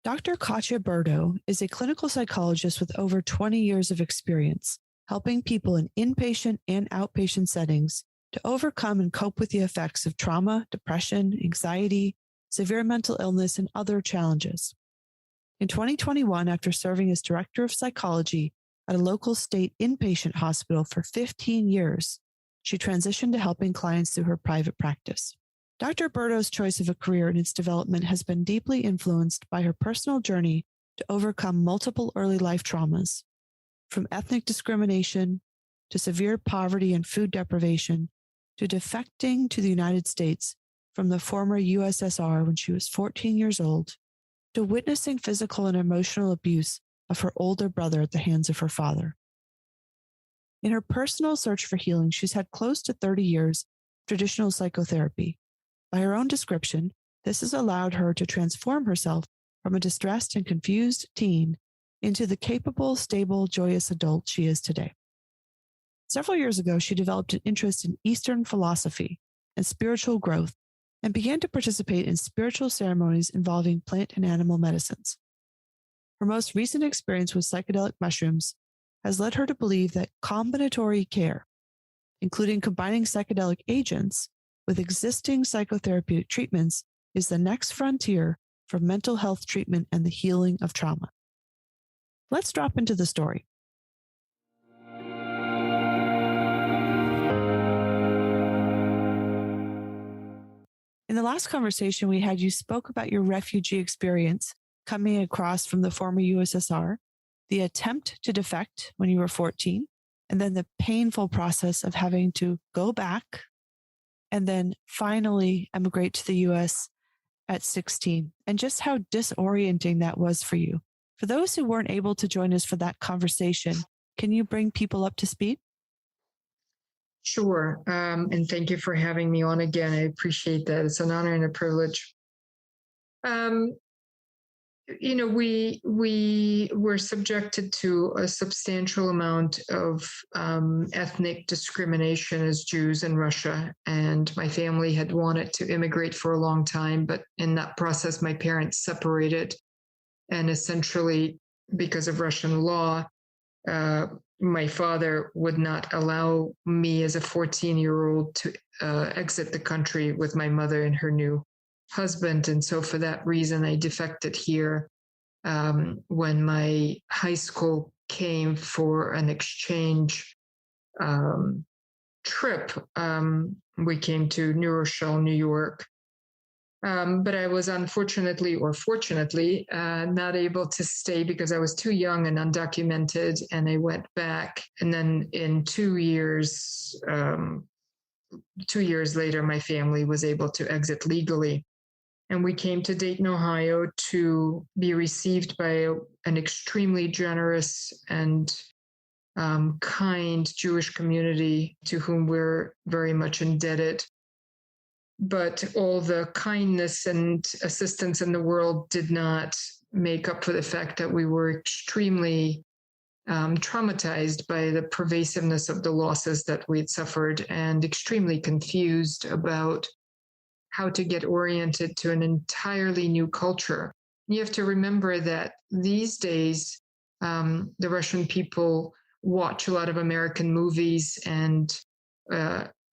Dr. Katya Burdo is a clinical psychologist with over 20 years of experience, helping people in inpatient and outpatient settings to overcome and cope with the effects of trauma, depression, anxiety, severe mental illness, and other challenges. In 2021, after serving as director of psychology at a local state inpatient hospital for 15 years, she transitioned to helping clients through her private practice. Dr. Burdo's choice of a career and its development has been deeply influenced by her personal journey to overcome multiple early life traumas, from ethnic discrimination to severe poverty and food deprivation, to defecting to the United States from the former USSR when she was 14 years old, to witnessing physical and emotional abuse of her older brother at the hands of her father. In her personal search for healing, she's had close to 30 years of traditional psychotherapy. By her own description, this has allowed her to transform herself from a distressed and confused teen into the capable, stable, joyous adult she is today. Several years ago, she developed an interest in Eastern philosophy and spiritual growth and began to participate in spiritual ceremonies involving plant and animal medicines. Her most recent experience with psychedelic mushrooms has led her to believe that combinatory care, including combining psychedelic agents with existing psychotherapeutic treatments, is the next frontier for mental health treatment and the healing of trauma. Let's drop into the story. In the last conversation we had, you spoke about your refugee experience coming across from the former USSR, the attempt to defect when you were 14, and then the painful process of having to go back and then finally emigrate to the US at 16, and just how disorienting that was for you. For those who weren't able to join us for that conversation, can you bring people up to speed? Sure. And thank you for having me on again. I appreciate that. It's an honor and a privilege. We were subjected to a substantial amount of ethnic discrimination as Jews in Russia. And my family had wanted to immigrate for a long time, but in that process, my parents separated. And essentially, because of Russian law, my father would not allow me as a 14-year-old to exit the country with my mother and her new husband. And so for that reason, I defected here. When my high school came for an exchange trip, we came to New Rochelle, New York. But I was unfortunately or fortunately not able to stay because I was too young and undocumented, and I went back. And then in 2 years, 2 years later, my family was able to exit legally. And we came to Dayton, Ohio to be received by an extremely generous and kind Jewish community to whom we're very much indebted. But all the kindness and assistance in the world did not make up for the fact that we were extremely traumatized by the pervasiveness of the losses that we'd suffered and extremely confused about how to get oriented to an entirely new culture. You have to remember that these days, the Russian people watch a lot of American movies and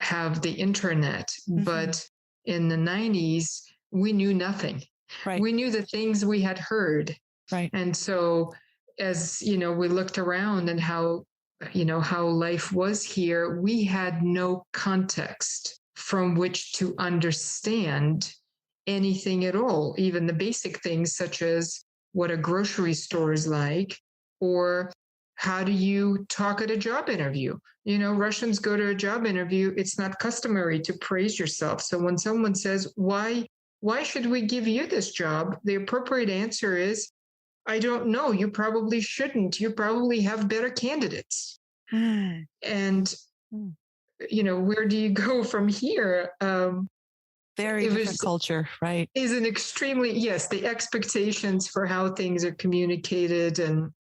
have the internet, but in the 90s, we knew nothing. Right. We knew the things we had heard. Right. And so as, we looked around and how life was here, we had no context from which to understand anything at all, even the basic things such as what a grocery store is like, or how do you talk at a job interview? Russians go to a job interview. It's not customary to praise yourself. So when someone says, why should we give you this job? The appropriate answer is, I don't know. You probably shouldn't. You probably have better candidates. And, where do you go from here? Very different culture, right? Is an extremely, yes, the expectations for how things are communicated and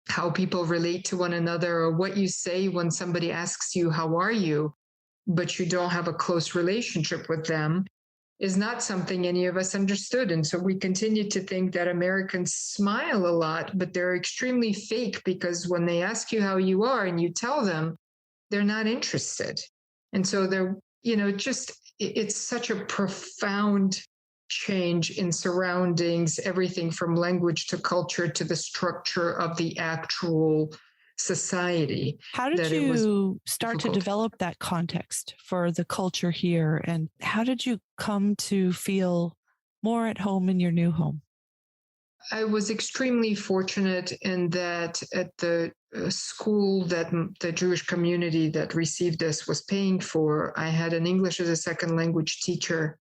how people relate to one another, or what you say when somebody asks you, how are you? But you don't have a close relationship with them. is not something any of us understood. And so we continue to think that Americans smile a lot, but they're extremely fake, because when they ask you how you are and you tell them, they're not interested. And so they're, it's such a profound change in surroundings, everything from language to culture to the structure of the actual society. How did you start to develop that context for the culture here? And how did you come to feel more at home in your new home? I was extremely fortunate in that at the school that the Jewish community that received us was paying for, I had an English as a second language teacher,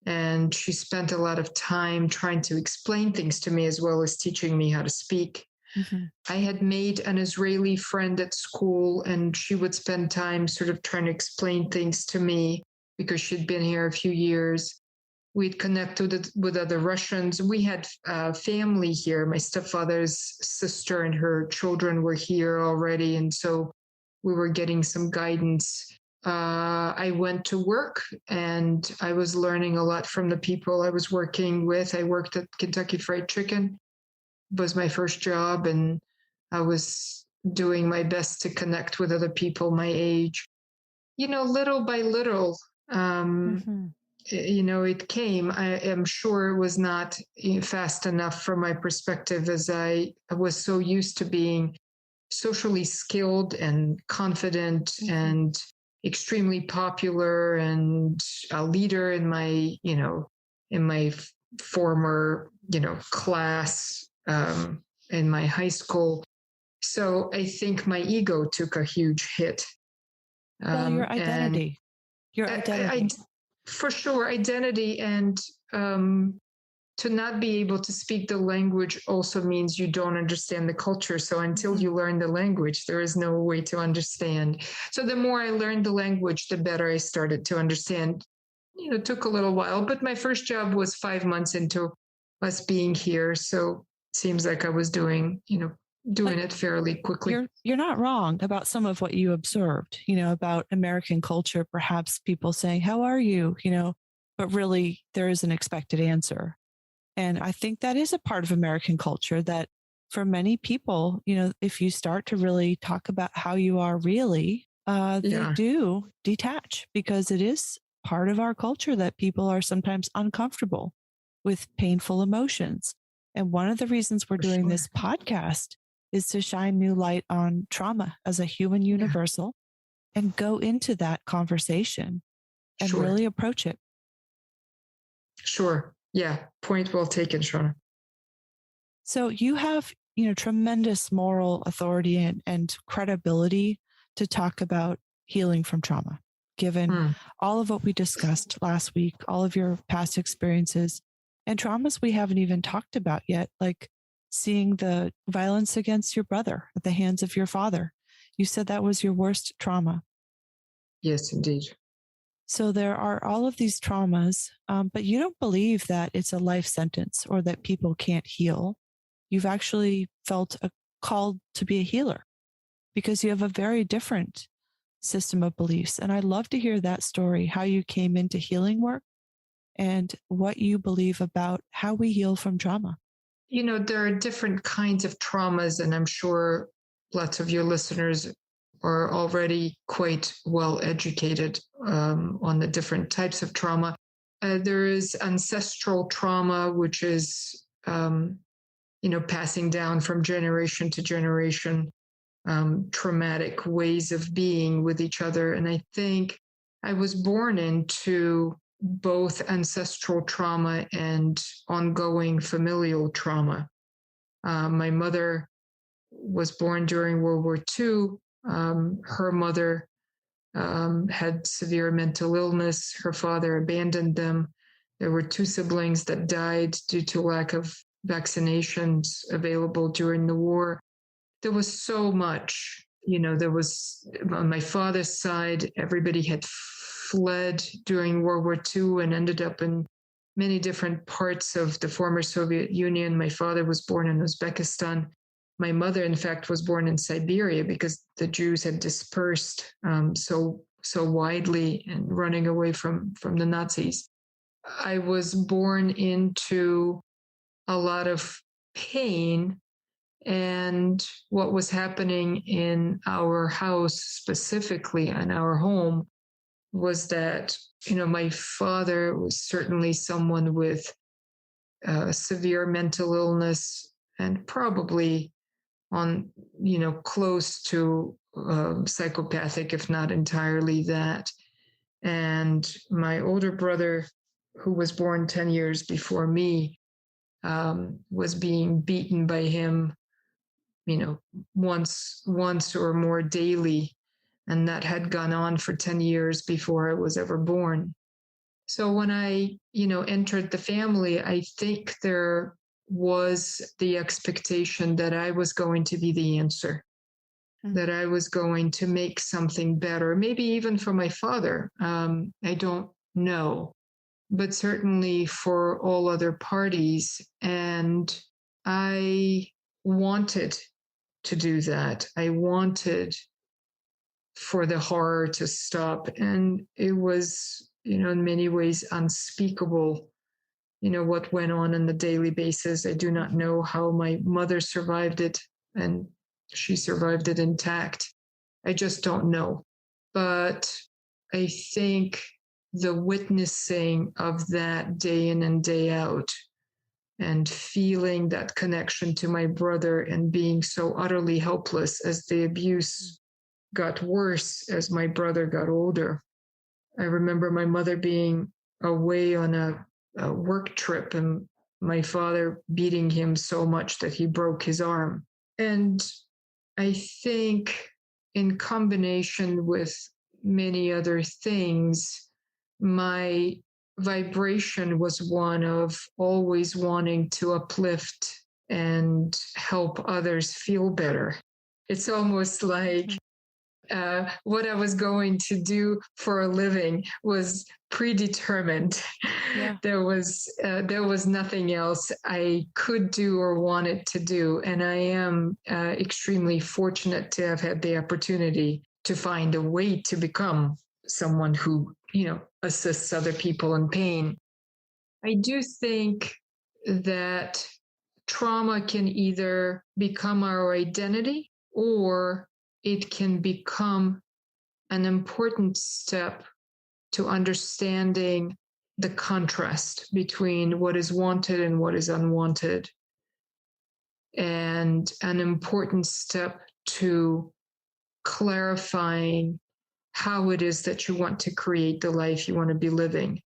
and she spent a lot of time trying to explain things to me as well as teaching me how to speak. Mm-hmm. I had made an Israeli friend at school, and she would spend time sort of trying to explain things to me because she'd been here a few years. We'd connected with other Russians. We had family here. My stepfather's sister and her children were here already, and so we were getting some guidance. I went to work, and I was learning a lot from the people I was working with. I worked at Kentucky Fried Chicken. Was my first job, and I was doing my best to connect with other people my age. Little by little, it came. I am sure it was not fast enough from my perspective, as I was so used to being socially skilled and confident and extremely popular and a leader in my, former, class. In my high school. So I think my ego took a huge hit. Well, your identity. For sure, identity, and to not be able to speak the language also means you don't understand the culture. So until you learn the language, there is no way to understand. So the more I learned the language, the better I started to understand. It took a little while, but my first job was 5 months into us being here. So seems like I was doing it fairly quickly. You're not wrong about some of what you observed, about American culture, perhaps people saying, how are you? But really there is an expected answer. And I think that is a part of American culture that for many people, if you start to really talk about how you are really, they do detach, because it is part of our culture that people are sometimes uncomfortable with painful emotions. And one of the reasons we're doing this podcast is to shine new light on trauma as a human universal and go into that conversation and really approach it. Sure. Yeah. Point well taken, Shauna. So you have, tremendous moral authority and credibility to talk about healing from trauma, given all of what we discussed last week, all of your past experiences. And traumas we haven't even talked about yet, like seeing the violence against your brother at the hands of your father. You said that was your worst trauma. Yes, indeed. So there are all of these traumas, but you don't believe that it's a life sentence or that people can't heal. You've actually felt called to be a healer because you have a very different system of beliefs. And I'd love to hear that story, how you came into healing work and what you believe about how we heal from trauma. There are different kinds of traumas, and I'm sure lots of your listeners are already quite well educated on the different types of trauma. There is ancestral trauma, which is, passing down from generation to generation, traumatic ways of being with each other. And I think I was born into both ancestral trauma and ongoing familial trauma. My mother was born during World War II. Her mother had severe mental illness. Her father abandoned them. There were 2 siblings that died due to lack of vaccinations available during the war. There was so much, there was on my father's side, everybody had fled during World War II and ended up in many different parts of the former Soviet Union. My father was born in Uzbekistan. My mother, in fact, was born in Siberia because the Jews had dispersed so widely and running away from the Nazis. I was born into a lot of pain. And what was happening in our house, specifically in our home, was that, my father was certainly someone with severe mental illness and probably on, close to psychopathic, if not entirely that. And my older brother, who was born 10 years before me, was being beaten by him, once or more daily. And that had gone on for 10 years before I was ever born. So when I, entered the family, I think there was the expectation that I was going to be the answer, that I was going to make something better, maybe even for my father. I don't know, but certainly for all other parties. And I wanted to do that. I wanted for the horror to stop. And it was, in many ways unspeakable, what went on a daily basis. I do not know how my mother survived it, and she survived it intact. I just don't know. But I think the witnessing of that day in and day out, and feeling that connection to my brother and being so utterly helpless as the abuse got worse as my brother got older. I remember my mother being away on a work trip and my father beating him so much that he broke his arm. And I think in combination with many other things, my vibration was one of always wanting to uplift and help others feel better. It's almost like what I was going to do for a living was predetermined. Yeah. There was nothing else I could do or wanted to do. And I am extremely fortunate to have had the opportunity to find a way to become someone who, assists other people in pain. I do think that trauma can either become our identity or it can become an important step to understanding the contrast between what is wanted and what is unwanted, and an important step to clarifying how it is that you want to create the life you want to be living.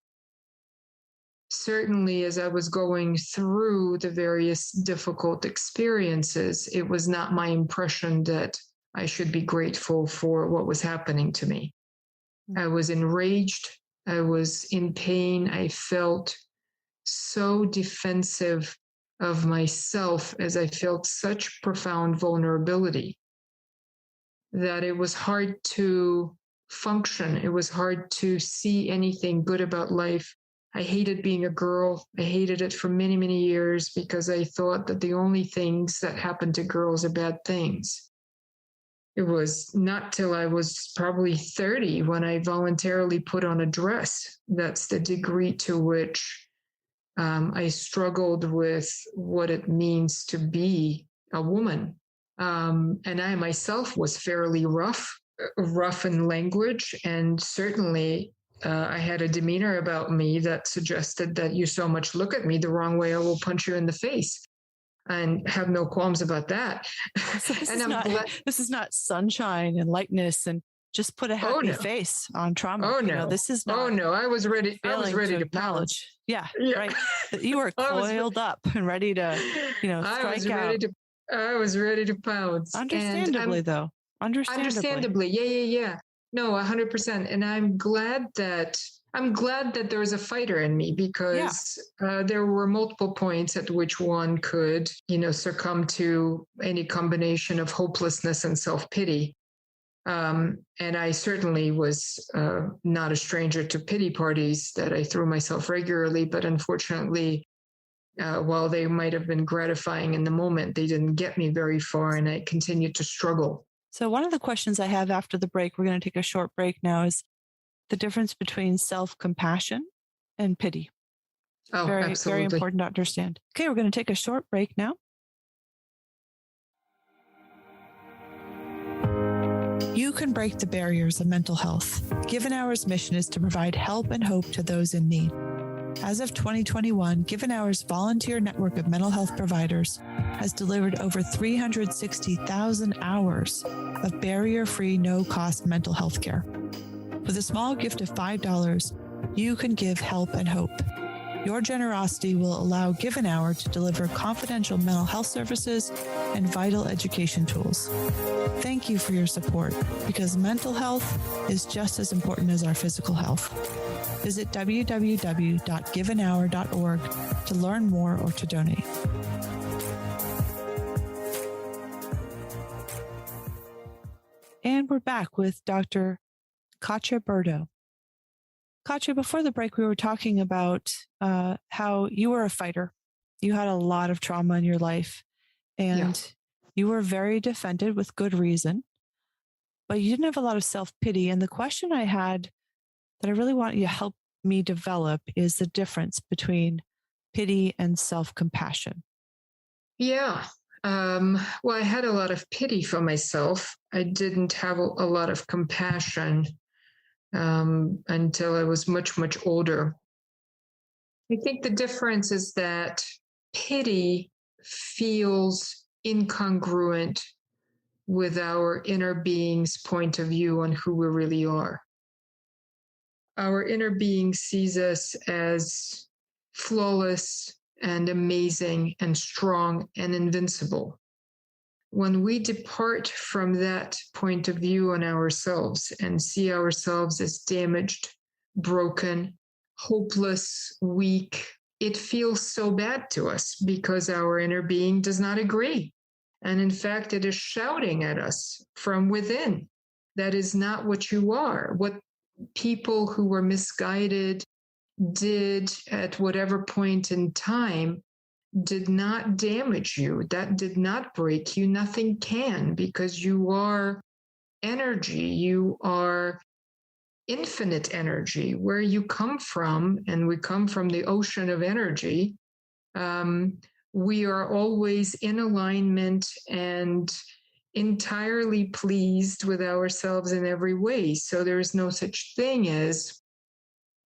Certainly, as I was going through the various difficult experiences, it was not my impression that I should be grateful for what was happening to me. I was enraged. I was in pain. I felt so defensive of myself as I felt such profound vulnerability that it was hard to function. It was hard to see anything good about life. I hated being a girl. I hated it for many, many years because I thought that the only things that happened to girls are bad things. It was not till I was probably 30 when I voluntarily put on a dress. That's the degree to which I struggled with what it means to be a woman. And I myself was fairly rough in language, and certainly I had a demeanor about me that suggested that you so much look at me the wrong way, I will punch you in the face. And have no qualms about that. So this is not sunshine and lightness and just put a happy face on trauma. Oh no, this is not. Oh no, I was ready to acknowledge. Yeah, right. You were coiled up and ready to, strike out. I was ready to pounce. Understandably, though. Understandably. Yeah. No, 100%. And I'm glad that there was a fighter in me, because there were multiple points at which one could, succumb to any combination of hopelessness and self-pity. And I certainly was not a stranger to pity parties that I threw myself regularly, but unfortunately, while they might have been gratifying in the moment, they didn't get me very far, and I continued to struggle. So one of the questions I have after the break, we're going to take a short break now, is the difference between self-compassion and pity. Oh, Very, very absolutely. important to understand. Okay, we're going to take a short break now. You can break the barriers of mental health. Given Hour's mission is to provide help and hope to those in need. As of 2021, Given Hour's volunteer network of mental health providers has delivered over 360,000 hours of barrier-free, no-cost mental health care. With a small gift of $5, you can give help and hope. Your generosity will allow Given Hour to deliver confidential mental health services and vital education tools. Thank you for your support, because mental health is just as important as our physical health. Visit www.givenhour.org to learn more or to donate. And we're back with Dr. Katya Burdo. Katya, before the break, we were talking about how you were a fighter. You had a lot of trauma in your life, and you were very defended with good reason, but you didn't have a lot of self-pity. And the question I had that I really want you to help me develop is the difference between pity and self-compassion. Yeah. Well, I had a lot of pity for myself. I didn't have a lot of compassion until I was much, much older. I think the difference is that pity feels incongruent with our inner being's point of view on who we really are. Our inner being sees us as flawless and amazing and strong and invincible. When we depart from that point of view on ourselves and see ourselves as damaged, broken, hopeless, weak, it feels so bad to us because our inner being does not agree. And in fact, it is shouting at us from within. That is not what you are. What people who were misguided did at whatever point in time did not damage you. That did not break you. Nothing can, because you are energy. You are infinite energy. Where you come from, and we come from the ocean of energy, we are always in alignment and entirely pleased with ourselves in every way. So there is no such thing as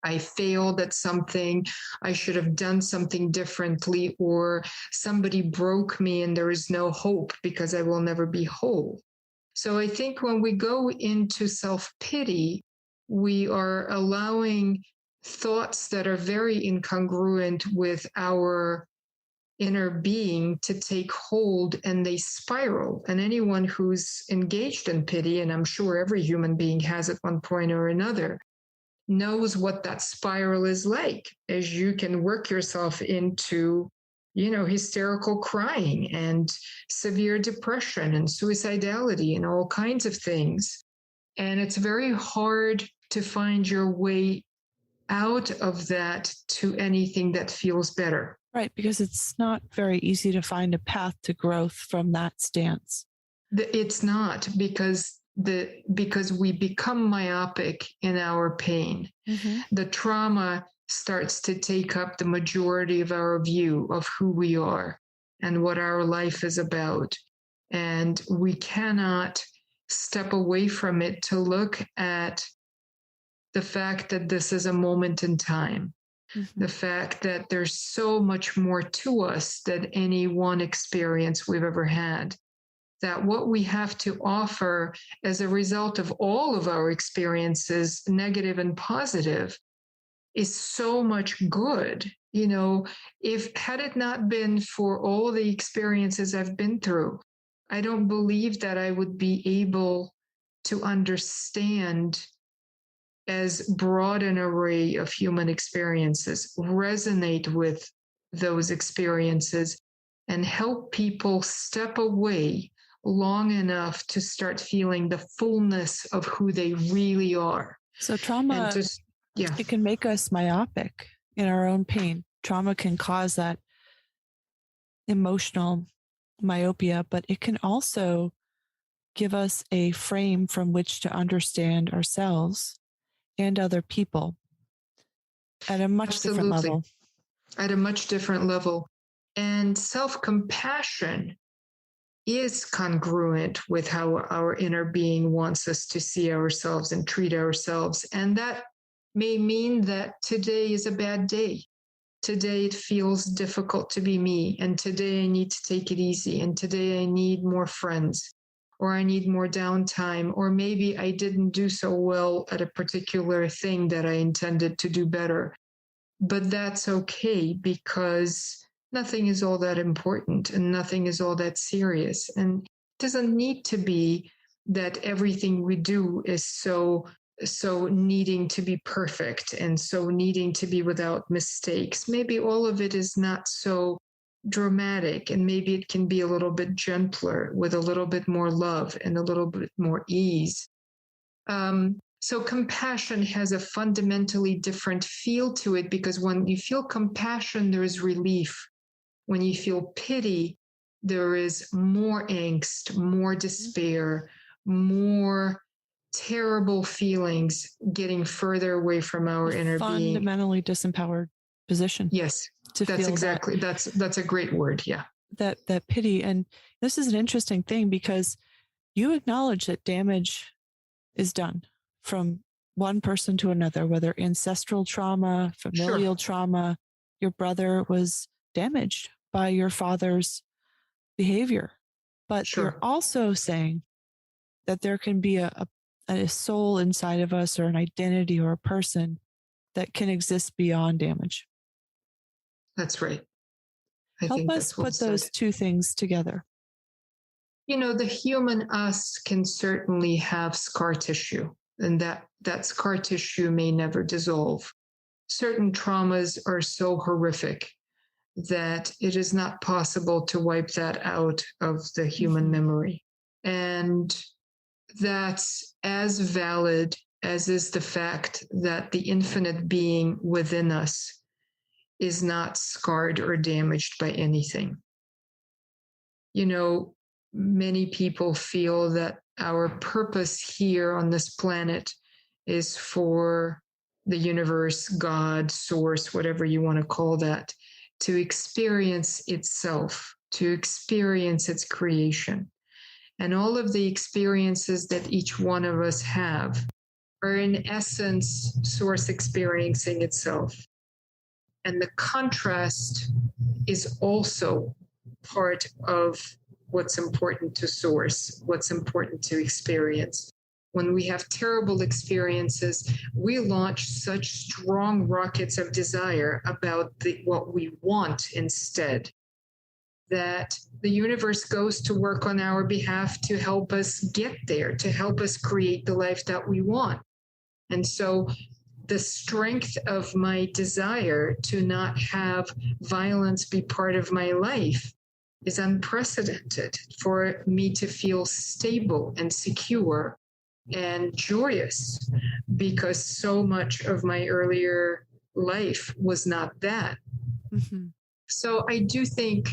I failed at something, I should have done something differently, or somebody broke me and there is no hope because I will never be whole. So I think when we go into self-pity, we are allowing thoughts that are very incongruent with our inner being to take hold, and they spiral. And anyone who's engaged in pity, and I'm sure every human being has at one point or another, knows what that spiral is like, as you can work yourself into, hysterical crying and severe depression and suicidality and all kinds of things. And it's very hard to find your way out of that to anything that feels better. Right, because it's not very easy to find a path to growth from that stance. It's not, because we become myopic in our pain. Mm-hmm. The trauma starts to take up the majority of our view of who we are and what our life is about. And we cannot step away from it to look at the fact that this is a moment in time. Mm-hmm. The fact that there's so much more to us than any one experience we've ever had. That what we have to offer as a result of all of our experiences, negative and positive, is so much good. Had it not been for all the experiences I've been through, I don't believe that I would be able to understand as broad an array of human experiences, resonate with those experiences, and help people step away long enough to start feeling the fullness of who they really are. So trauma, it can make us myopic in our own pain. Trauma can cause that emotional myopia, but it can also give us a frame from which to understand ourselves and other people at a much different level. at a much different level. And self-compassion is congruent with how our inner being wants us to see ourselves and treat ourselves. And that may mean that today is a bad day. Today it feels difficult to be me. And today I need to take it easy. And today I need more friends, or I need more downtime. Or maybe I didn't do so well at a particular thing that I intended to do better. But that's okay, because nothing is all that important and nothing is all that serious. And it doesn't need to be that everything we do is so needing to be perfect and so needing to be without mistakes. Maybe all of it is not so dramatic, and maybe it can be a little bit gentler with a little bit more love and a little bit more ease. So compassion has a fundamentally different feel to it, because when you feel compassion, there is relief. When you feel pity, there is more angst, more despair, more terrible feelings getting further away from our inner being. Fundamentally disempowered position. Yes, to that's feel exactly, that's a great word. Yeah. That pity. And this is an interesting thing, because you acknowledge that damage is done from one person to another, whether ancestral trauma, familial trauma. Your brother was damaged by your father's behavior. But you're also saying that there can be a soul inside of us, or an identity or a person that can exist beyond damage. That's right. Help us put those two things together. You know, the human us can certainly have scar tissue, and that scar tissue may never dissolve. Certain traumas are so horrific that it is not possible to wipe that out of the human memory. And that's as valid as is the fact that the infinite being within us is not scarred or damaged by anything. You know, many people feel that our purpose here on this planet is for the universe, God, source, whatever you want to call that, to experience itself, to experience its creation. And all of the experiences that each one of us have are in essence source experiencing itself. And the contrast is also part of what's important to source, what's important to experience. When we have terrible experiences, we launch such strong rockets of desire about what we want instead, that the universe goes to work on our behalf to help us get there, to help us create the life that we want. And so the strength of my desire to not have violence be part of my life is unprecedented. For me to feel stable and secure and joyous, because so much of my earlier life was not that. Mm-hmm. So I do think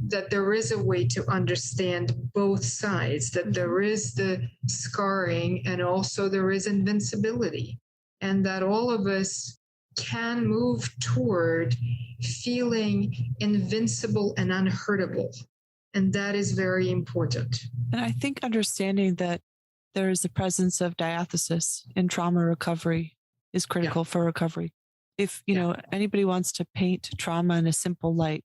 that there is a way to understand both sides, that there is the scarring and also there is invincibility, and that all of us can move toward feeling invincible and unhurtable. And that is very important. And I think understanding that there is the presence of diathesis in trauma recovery is critical for recovery. If, you know, anybody wants to paint trauma in a simple light,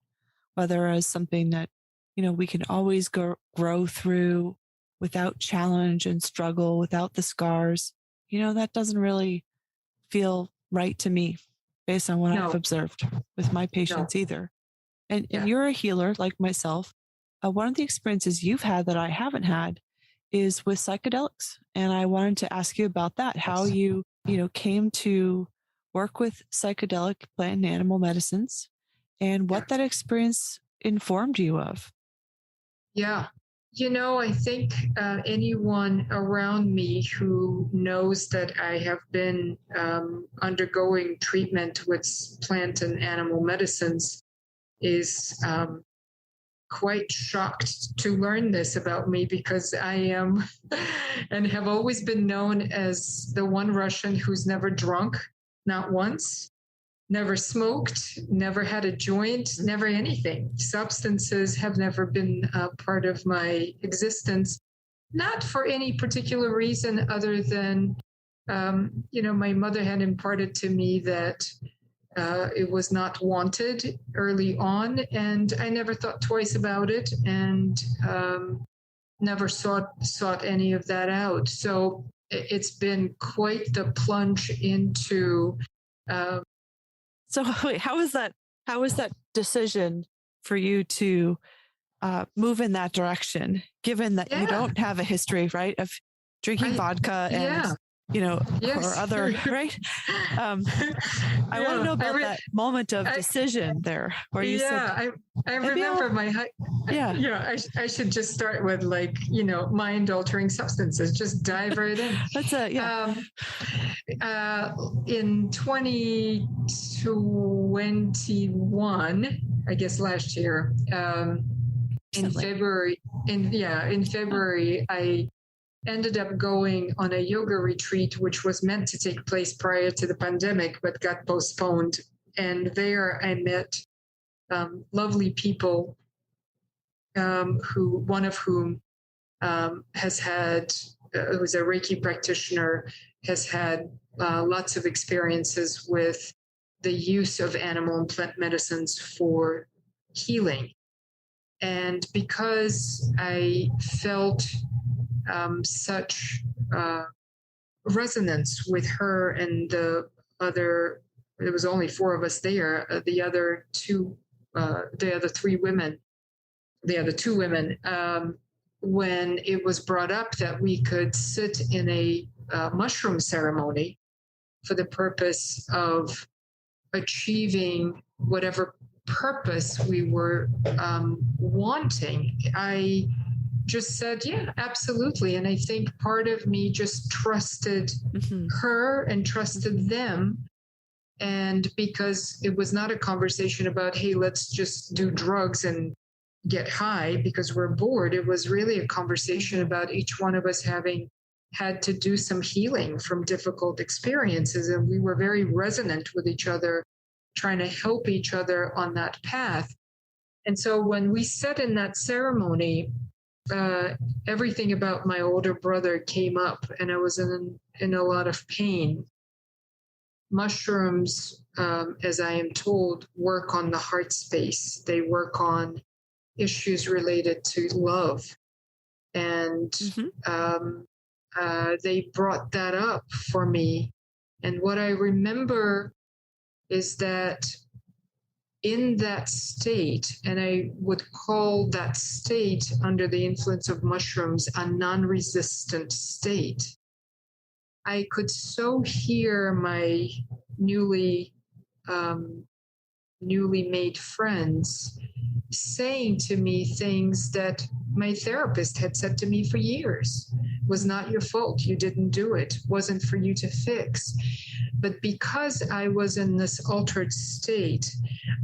whether as something that, you know, we can always grow through without challenge and struggle, without the scars, you know, that doesn't really feel right to me based on what I've observed with my patients either. And you're a healer like myself. One of the experiences you've had that I haven't had is with psychedelics. And I wanted to ask you about that, how you came to work with psychedelic plant and animal medicines, and what that experience informed you of. Yeah. You know, I think anyone around me who knows that I have been undergoing treatment with plant and animal medicines is quite shocked to learn this about me, because I am and have always been known as the one Russian who's never drunk, not once. never smoked, never had a joint, never anything. Substances have never been a part of my existence, not for any particular reason other than, my mother had imparted to me that it was not wanted early on, and I never thought twice about it, and never sought any of that out. So it's been quite the plunge into. So wait, how was that decision for you to move in that direction, given that you don't have a history, right, of drinking vodka and or other, right? I want to know about that moment of decision there, where you said, I remember I should just start with mind altering substances, just dive right in. That's in 2021, I guess last year, in February, I ended up going on a yoga retreat, which was meant to take place prior to the pandemic, but got postponed. And there I met lovely people, one of whom has had, who's a Reiki practitioner, has had lots of experiences with the use of animal and plant medicines for healing. And because I felt such resonance with her and the other, there was only 4 of us there, the other 2 women, when it was brought up that we could sit in a mushroom ceremony for the purpose of achieving whatever purpose we were wanting, I just said, yeah, absolutely. And I think part of me just trusted her and trusted them. And because it was not a conversation about, hey, let's just do drugs and get high because we're bored. It was really a conversation about each one of us having had to do some healing from difficult experiences. And we were very resonant with each other, trying to help each other on that path. And so when we sat in that ceremony, everything about my older brother came up, and I was in a lot of pain. Mushrooms, as I am told, work on the heart space. They work on issues related to love. And they brought that up for me. And what I remember is that in that state, and I would call that state under the influence of mushrooms a non-resistant state, I could so hear my newly made friends saying to me things that my therapist had said to me for years. Was not your fault. You didn't do it. Wasn't for you to fix. But because I was in this altered state,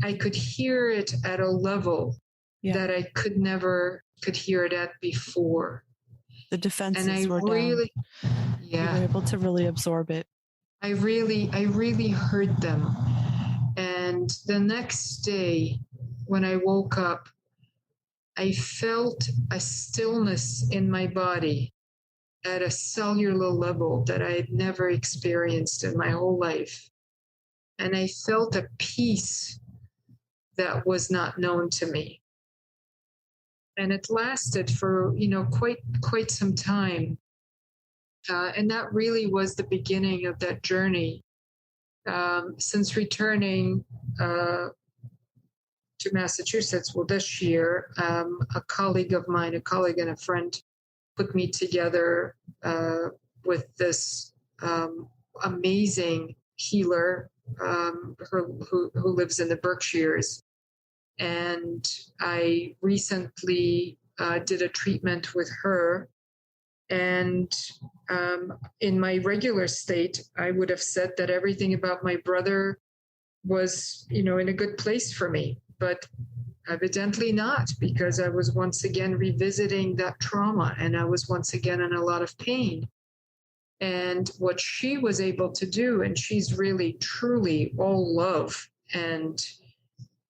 I could hear it at a level that I could hear it at before. The defenses were down. You were able to really absorb it. I really heard them. And the next day, when I woke up, I felt a stillness in my body at a cellular level that I had never experienced in my whole life. And I felt a peace that was not known to me. And it lasted for, quite some time. And that really was the beginning of that journey. Since returning to Massachusetts, this year, a colleague and a friend put me together with this amazing healer who lives in the Berkshires. And I recently did a treatment with her. And in my regular state, I would have said that everything about my brother was, in a good place for me. But evidently not, because I was once again revisiting that trauma, and I was once again in a lot of pain. And what she was able to do, and she's really, truly all love and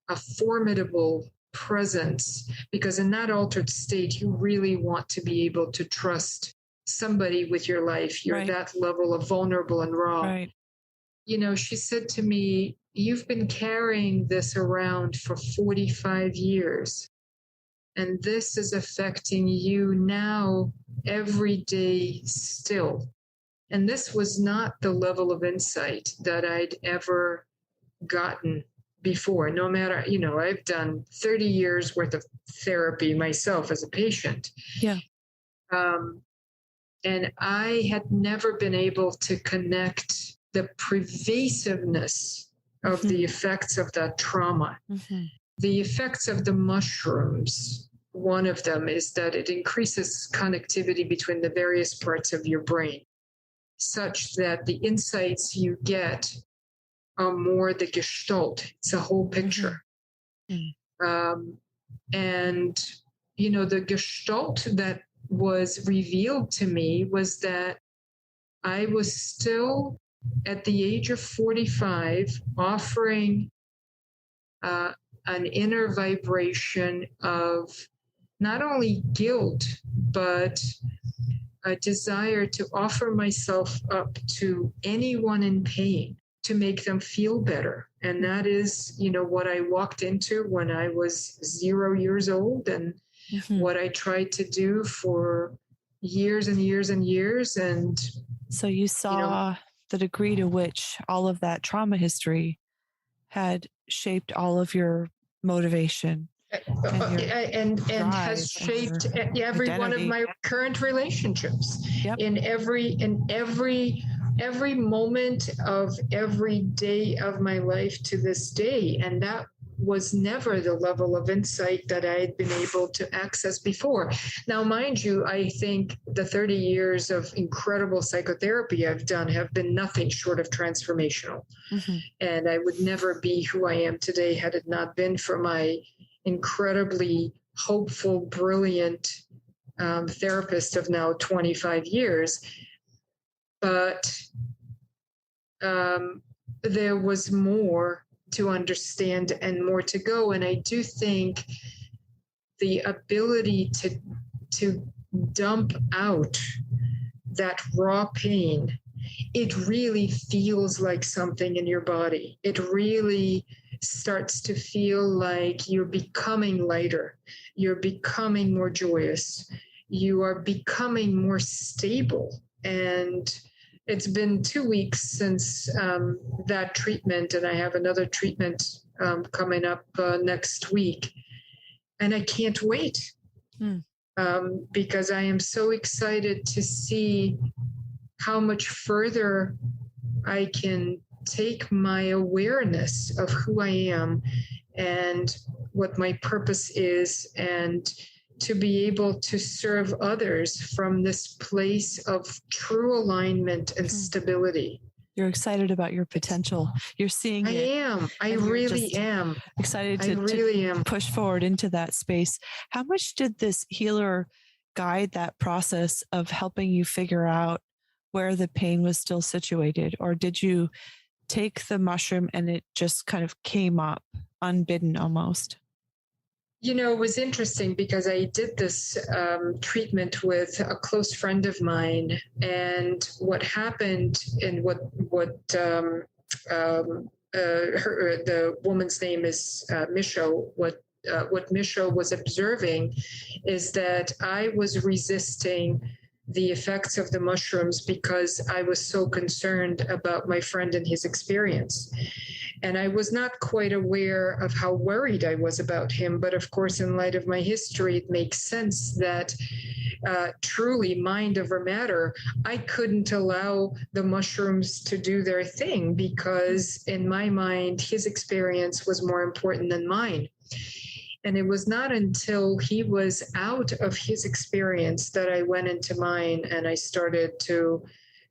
a formidable presence, because in that altered state, you really want to be able to trust somebody with your life. You're Right. that level of vulnerable and raw. Right. You know, she said to me, you've been carrying this around for 45 years, and this is affecting you now every day still. And this was not the level of insight that I'd ever gotten before. No matter, you know, I've done 30 years worth of therapy myself as a patient. Yeah. And I had never been able to connect the pervasiveness of the effects of that trauma. The effects of the mushrooms, one of them is that it increases connectivity between the various parts of your brain, such that the insights you get are more the gestalt. It's a whole picture. And, you know, the gestalt that was revealed to me was that I was still at the age of 45 offering an inner vibration of not only guilt, but a desire to offer myself up to anyone in pain to make them feel better. And that is, you know, what I walked into when I was 0 years old, and what I tried to do for years and years and years. And so you saw the degree to which all of that trauma history had shaped all of your motivation and has shaped every identity. one of my current relationships. In every moment of every day of my life to this day. And that was never the level of insight that I had been able to access before. Now, mind you, I think the 30 years of incredible psychotherapy I've done have been nothing short of transformational. And I would never be who I am today had it not been for my incredibly hopeful, brilliant therapist of now 25 years. But there was more to understand and more to go. And I do think the ability to dump out that raw pain, it really feels like something in your body. It really starts to feel like you're becoming lighter. You're becoming more joyous. You are becoming more stable. And it's been 2 weeks since that treatment, and I have another treatment coming up next week. And I can't wait because I am so excited to see how much further I can take my awareness of who I am and what my purpose is, and to be able to serve others from this place of true alignment and stability. You're excited about your potential. You're seeing it. I really am. Excited to push forward into that space. How much did this healer guide that process of helping you figure out where the pain was still situated? Or did you take the mushroom and it just kind of came up unbidden almost? You know, it was interesting because I did this treatment with a close friend of mine, and what happened, and what the woman's name is Misho. What Misho was observing is that I was resisting the effects of the mushrooms because I was so concerned about my friend and his experience. And I was not quite aware of how worried I was about him. But of course, in light of my history, it makes sense that truly, mind over matter, I couldn't allow the mushrooms to do their thing because in my mind, his experience was more important than mine. And it was not until he was out of his experience that I went into mine, and I started to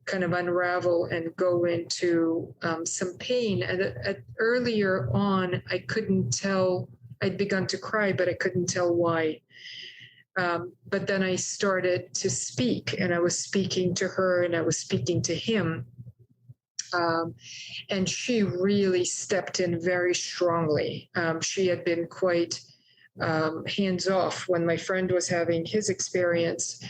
kind of unravel and go into some pain. And earlier on, I couldn't tell, I'd begun to cry, but I couldn't tell why. But then I started to speak, and I was speaking to her and I was speaking to him. And she really stepped in very strongly. She had been quite hands off when my friend was having his experience,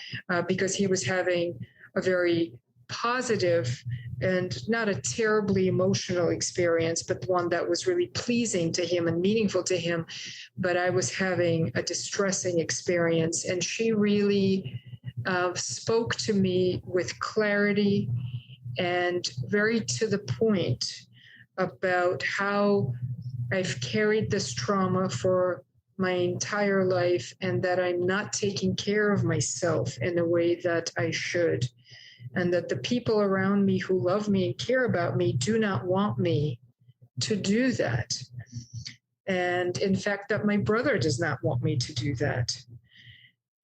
because he was having a very positive and not a terribly emotional experience, but one that was really pleasing to him and meaningful to him. But I was having a distressing experience, and she really spoke to me with clarity and very to the point about how I've carried this trauma for my entire life, and that I'm not taking care of myself in the way that I should, and that the people around me who love me and care about me do not want me to do that. And in fact, that my brother does not want me to do that.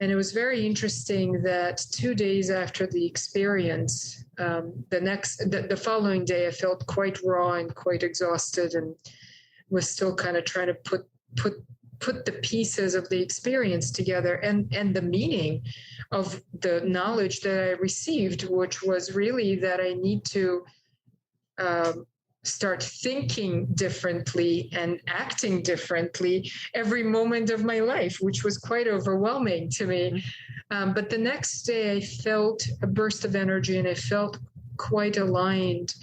And it was very interesting that 2 days after the experience, the following day, I felt quite raw and quite exhausted, and was still kind of trying to put the pieces of the experience together, and the meaning of the knowledge that I received, which was really that I need to start thinking differently and acting differently every moment of my life, which was quite overwhelming to me. But the next day I felt a burst of energy, and I felt quite aligned.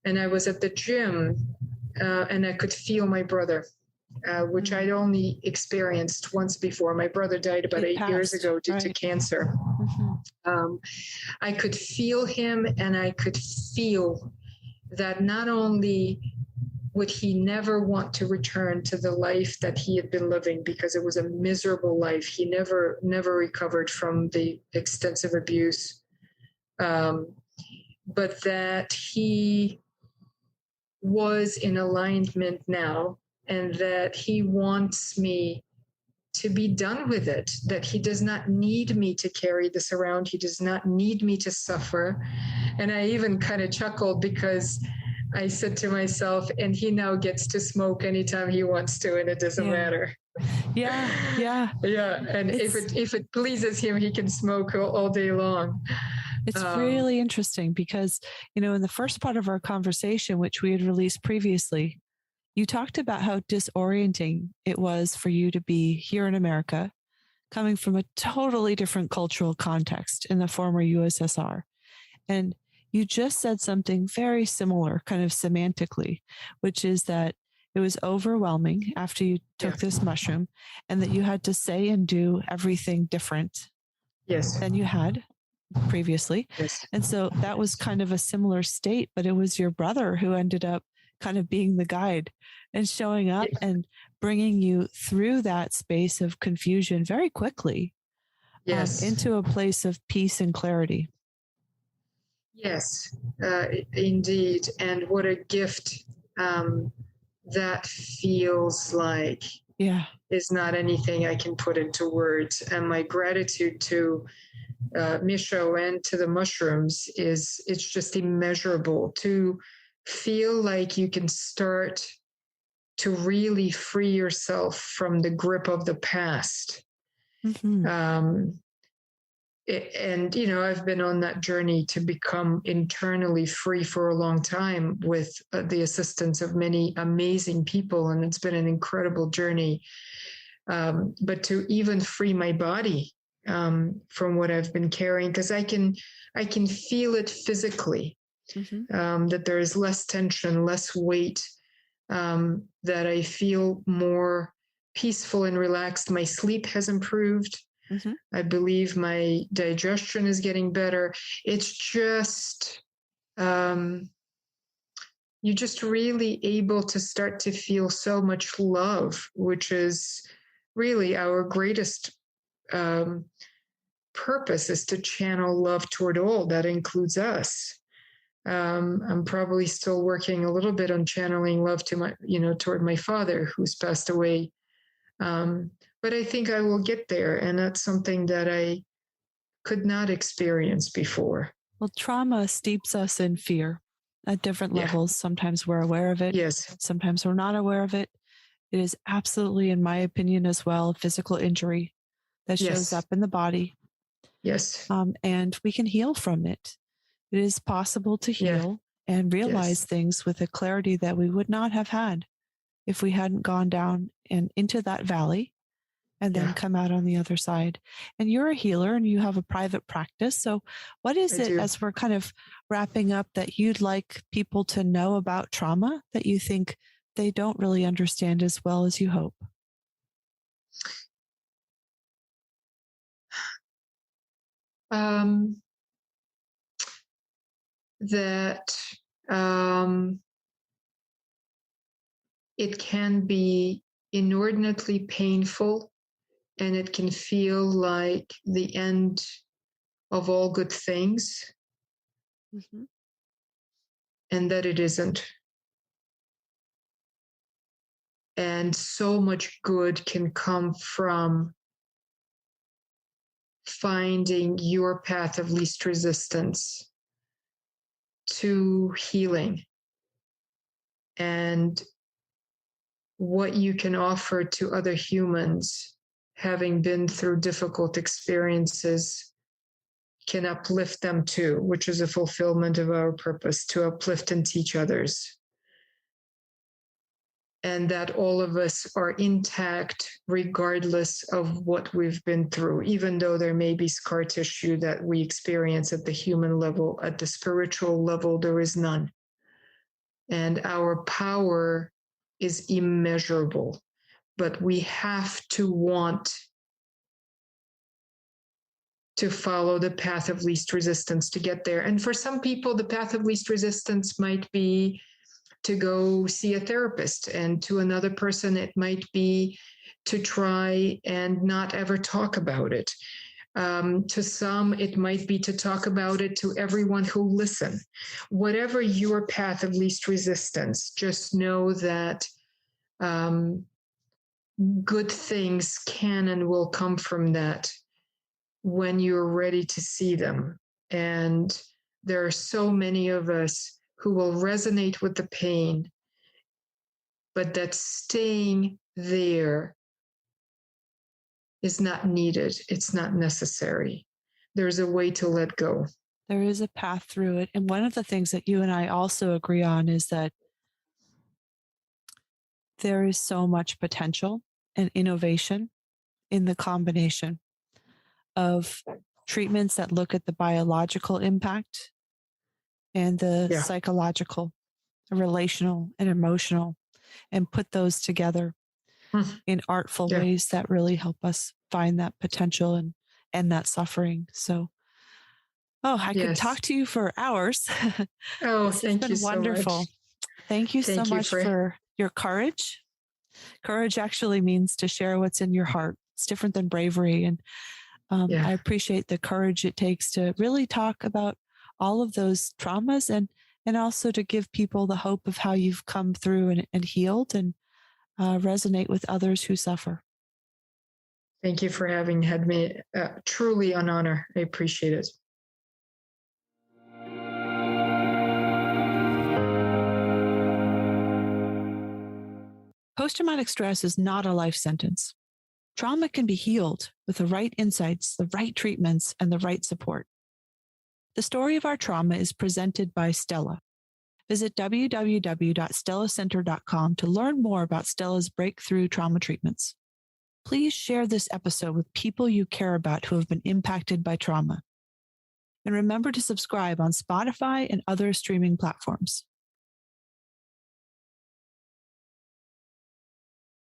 And I was at the gym, and I could feel my brother, which I'd only experienced once before. My brother died about 8 years ago due to cancer. I could feel him, and I could feel that not only would he never want to return to the life that he had been living, because it was a miserable life. He never recovered from the extensive abuse, but that he was in alignment now, and that he wants me to be done with it, that he does not need me to carry this around. He does not need me to suffer. And I even kind of chuckled, because I said to myself, and he now gets to smoke anytime he wants to, and it doesn't matter. Yeah. And if it pleases him, he can smoke all day long. It's really interesting, because, in the first part of our conversation, which we had released previously, you talked about how disorienting it was for you to be here in America, coming from a totally different cultural context in the former USSR. And you just said something very similar, kind of semantically, which is that it was overwhelming after you took this mushroom, and that you had to say and do everything different than you had previously. And so that was kind of a similar state, but it was your brother who ended up kind of being the guide and showing up and bringing you through that space of confusion very quickly into a place of peace and clarity. Yes, indeed. And what a gift that feels like. Is not anything I can put into words. And my gratitude to Misho and to the mushrooms it's just immeasurable, to feel like you can start to really free yourself from the grip of the past. And, I've been on that journey to become internally free for a long time with the assistance of many amazing people. And it's been an incredible journey. But to even free my body from what I've been carrying, because I can feel it physically, that there is less tension, less weight, that I feel more peaceful and relaxed. My sleep has improved. I believe my digestion is getting better. It's just, you're just really able to start to feel so much love, which is really our greatest purpose, is to channel love toward all. That includes us. I'm probably still working a little bit on channeling love to toward my father, who's passed away. But I think I will get there. And that's something that I could not experience before. Well, trauma steeps us in fear at different levels. Sometimes we're aware of it. Sometimes we're not aware of it. It is absolutely, in my opinion as well, physical injury that shows up in the body. Yes. And we can heal from it. It is possible to heal and realize things with a clarity that we would not have had if we hadn't gone down and into that valley and then come out on the other side. And you're a healer and you have a private practice. So what is it, as we're kind of wrapping up, that you'd like people to know about trauma that you think they don't really understand as well as you hope? That it can be inordinately painful, and it can feel like the end of all good things, and that it isn't. And so much good can come from finding your path of least resistance to healing, and what you can offer to other humans having been through difficult experiences can uplift them too, which is a fulfillment of our purpose, to uplift and teach others. And that all of us are intact regardless of what we've been through, even though there may be scar tissue that we experience at the human level. At the spiritual level, there is none. And our power is immeasurable, but we have to want to follow the path of least resistance to get there. And for some people, the path of least resistance might be to go see a therapist, and to another person, it might be to try and not ever talk about it. To some, it might be to talk about it to everyone who listen. Whatever your path of least resistance, just know that good things can and will come from that when you're ready to see them. And there are so many of us who will resonate with the pain, but that staying there is not needed. It's not necessary. There's a way to let go. There is a path through it. And one of the things that you and I also agree on is that there is so much potential and innovation in the combination of treatments that look at the biological impact and the psychological, relational, and emotional, and put those together in artful ways that really help us find that potential and end that suffering. So, I could talk to you for hours. Thank you so wonderful. much. Thank you so much for your courage. Courage actually means to share what's in your heart. It's different than bravery. And I appreciate the courage it takes to really talk about all of those traumas, and also to give people the hope of how you've come through and healed, and resonate with others who suffer. Thank you for having had me. Truly an honor. I appreciate it. Post-traumatic stress is not a life sentence. Trauma can be healed with the right insights, the right treatments, and the right support. The story of our trauma is presented by Stella. Visit www.stellacenter.com to learn more about Stella's breakthrough trauma treatments. Please share this episode with people you care about who have been impacted by trauma. And remember to subscribe on Spotify and other streaming platforms.